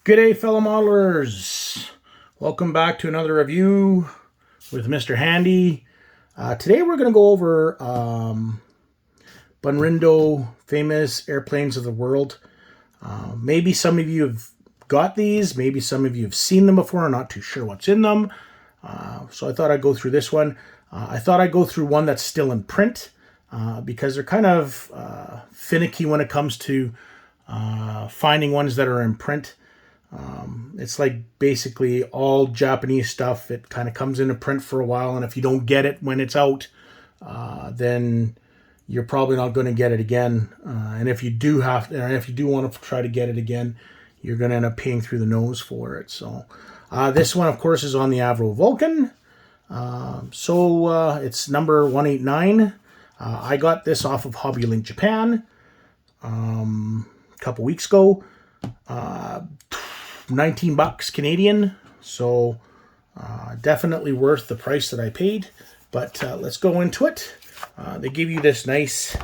G'day fellow modelers, welcome back to another review with Mr. Handy. Today we're going to go over Bunrindo famous airplanes of the world. Maybe some of you have got these, maybe some of you have seen them before, not too sure what's in them. So I thought I'd go through this one. I thought I'd go through one that's still in print because they're kind of finicky when it comes to finding ones that are in print. It's like basically all Japanese stuff. It kind of comes into print for a while, and if you don't get it when it's out, then you're probably not going to get it again. And if you do want to try to get it again, you're going to end up paying through the nose for it. So this one, of course, is on the Avro Vulcan. It's number 189. I got this off of HobbyLink Japan a couple weeks ago. 19 bucks Canadian, so definitely worth the price that I paid. But let's go into it. They give you this nice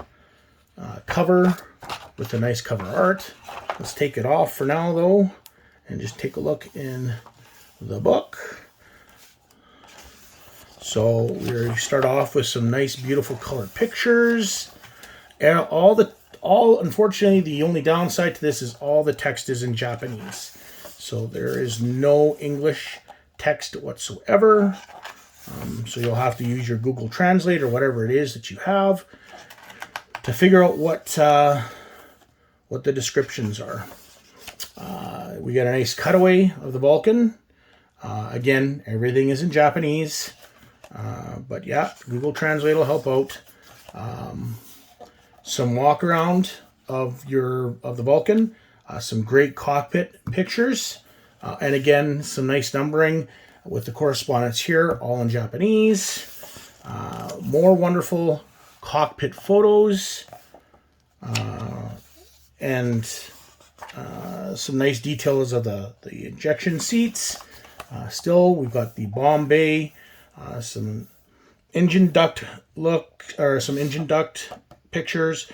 cover with the nice cover art. Let's take it off for now though and just take a look in the book. So we start off with some nice beautiful colored pictures, and unfortunately the only downside to this is all the text is in Japanese. So there is no English text whatsoever. So you'll have to use your Google Translate or whatever it is that you have to figure out what the descriptions are. We got a nice cutaway of the Vulcan. Again, everything is in Japanese. But yeah, Google Translate will help out. Some walk around of the Vulcan. Some great cockpit pictures, and again, some nice numbering with the correspondence here, all in Japanese. More wonderful cockpit photos, and some nice details of the ejection seats. Still, we've got the bomb bay, some engine duct some engine duct pictures,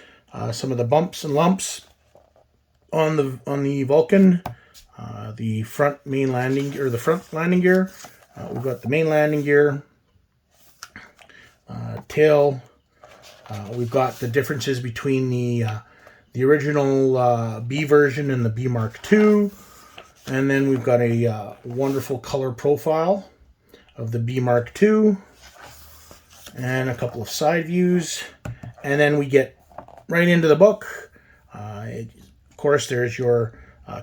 some of the bumps and lumps on the Vulcan, the front landing gear. We've got the main landing gear, tail. We've got the differences between the original B version and the B Mark II, and then we've got a wonderful color profile of the B Mark II, and a couple of side views, and then we get right into the book. Of course, there's your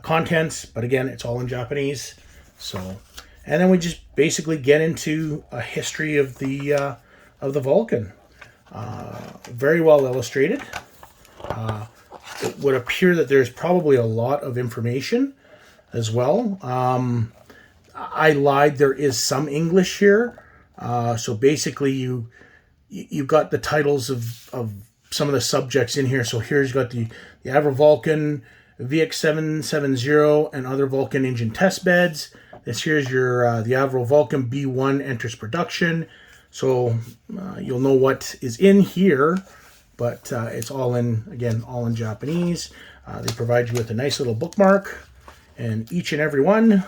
contents, but again, it's all in Japanese. So, and then we just basically get into a history of the Vulcan. Very well illustrated. It would appear that there's probably a lot of information as well. I lied. There is some English here. So basically, you've got the titles of some of the subjects in here. So here's got the Avro Vulcan, VX770, and other Vulcan engine test beds. This here's your the Avro Vulcan B1 enters production. So you'll know what is in here, but it's all in Japanese. They provide you with a nice little bookmark, and each and every one.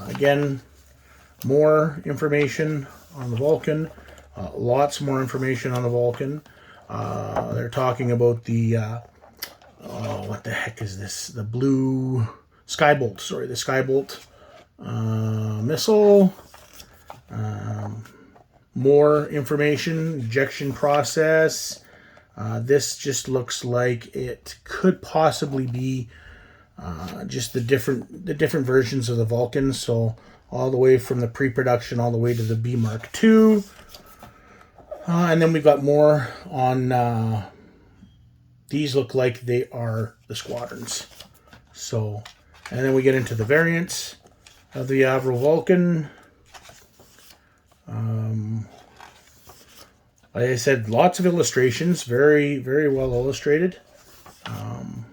Again, more information on the Vulcan. Lots more information on the Vulcan. They're talking about the what the heck is this? The blue Skybolt. Sorry, the Skybolt missile. More information. Ejection process. This just looks like it could possibly be just the different versions of the Vulcan. So all the way from the pre-production all the way to the B Mark II. And then we've got more on, these look like they are the squadrons. So, and then we get into the variants of the Avro Vulcan. Like I said, lots of illustrations, very, very well illustrated. And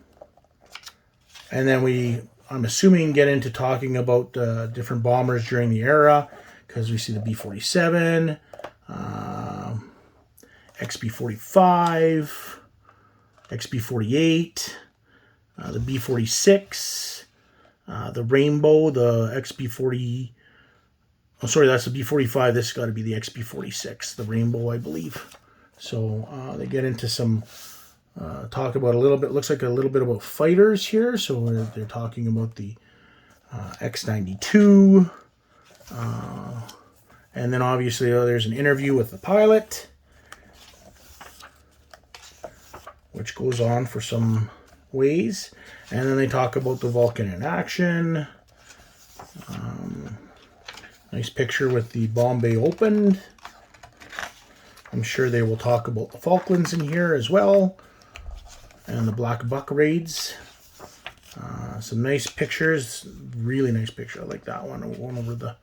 then I'm assuming, get into talking about different bombers during the era, because we see the B-47, XB-45, XB-48, the B-46, the Rainbow, the XB40. Oh, sorry, that's the B45. This has got to be the XB46, the Rainbow, I believe. So they get into some talk about a little bit. Looks like a little bit about fighters here. So they're talking about the X92, and then obviously there's an interview with the pilot, which goes on for some ways, and then they talk about the Vulcan in action. Nice picture with the bomb bay opened. I'm sure they will talk about the Falklands in here as well, and the Black Buck raids. Some nice pictures, really nice picture. I like that one over the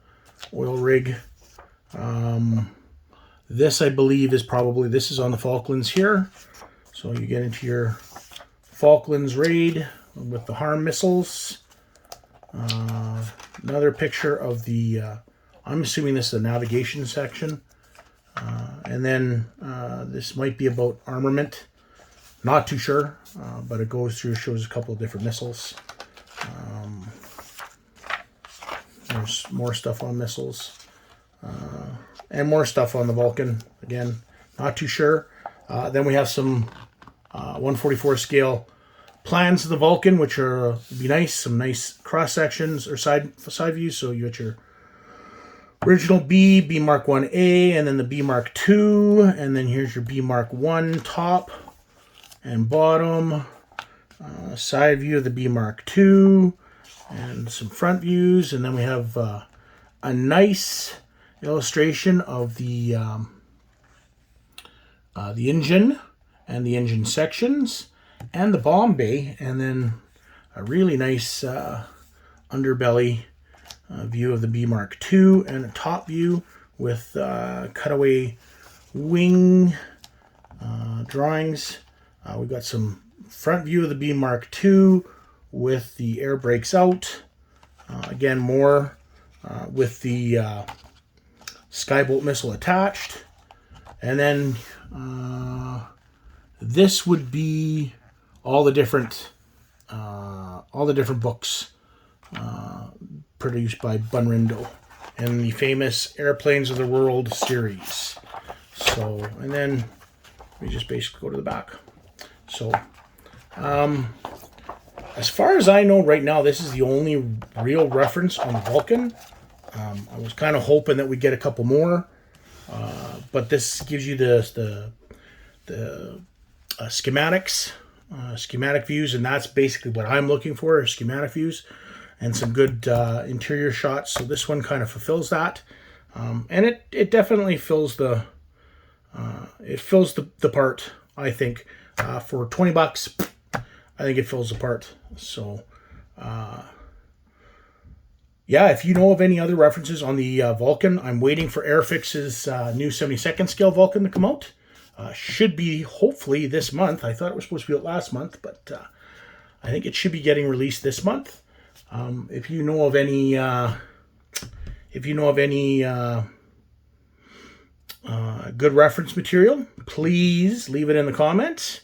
oil rig. This, I believe, is probably, this is on the Falklands here. So you get into your Falklands raid with the HARM missiles. Another picture of the, I'm assuming this is the navigation section. And then this might be about armament. Not too sure, but it goes through, shows a couple of different missiles. There's more stuff on missiles. And more stuff on the Vulcan. Again, not too sure. Then we have some 144 scale plans of the Vulcan, which are be nice. Some nice cross sections or side views. So you got your original B Mark 1A, and then the B Mark 2, and then here's your B Mark 1 top and bottom. Side view of the B Mark 2, and some front views, and then we have a nice illustration of the engine and the engine sections and the bomb bay, and then a really nice underbelly view of the B Mark II, and a top view with cutaway wing drawings. We've got some front view of the B Mark II with the air brakes out. Again, more with the Skybolt missile attached. And then this would be all the different books produced by Bunrindo and the famous Airplanes of the World series. So, and then we just basically go to the back. So, as far as I know right now, this is the only real reference on the Vulcan. I was kind of hoping that we'd get a couple more, but this gives you the schematics, schematic views, and that's basically what I'm looking for, is schematic views and some good interior shots. So this one kind of fulfills that, and it definitely fills the part. I think for $20, I think it fills the part. So. Yeah, if you know of any other references on the Vulcan, I'm waiting for Airfix's new 72nd scale Vulcan to come out. Should be hopefully this month. I thought it was supposed to be out last month, but I think it should be getting released this month. If you know of any, good reference material, please leave it in the comments.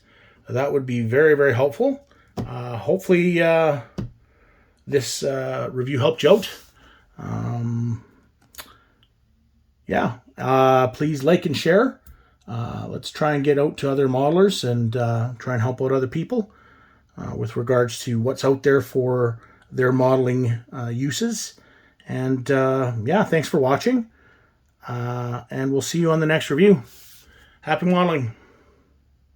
That would be very, very helpful. Hopefully, this review helped you out. Please like and share. Let's try and get out to other modelers and try and help out other people with regards to what's out there for their modeling uses. And thanks for watching. And we'll see you on the next review. Happy modeling.